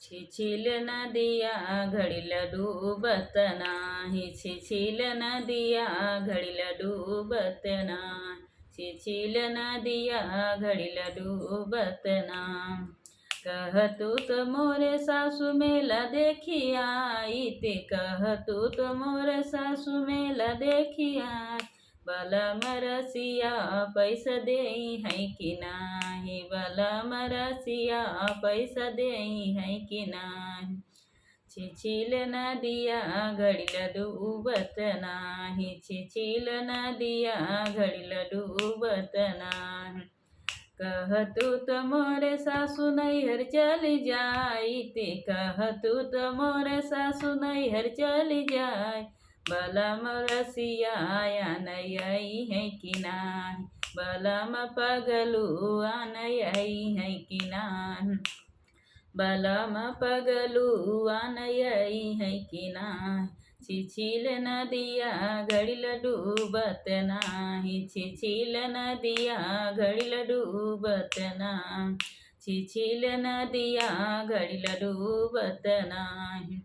छिछिल नदिया घड़िल डूबत नाही, छिछिल नदिया घड़िल डूबत नाही, छिछिल नदिया घड़िल डूबत नाही। कहतु तो मोरे सासु मेला देखी आई ते, कहतु तो मोरे सासु मेला देखी आई। बलम रसिया पैसा देई है कि नाही, बलम रसिया पैसा देई है कि नाही। छिछिल नदिया घड़िल डूबत नाही, छिछिल नदिया घड़िल डूबत नाही। कहतु तो मोरे सासु नैहर चली जाई ते, कहतु तो मोरे सासु नैहर चली जाई। बलम रसिया आनई है कि नाही, बलम पगलू आनई है कि नाही, बलम पगलू आनई है कि नाही। छिछिल नदिया घड़िल डूबत नाही, छिछिल नदिया घड़िल डूबत नाही, छिछिल नदिया घड़िल डूबत नाही।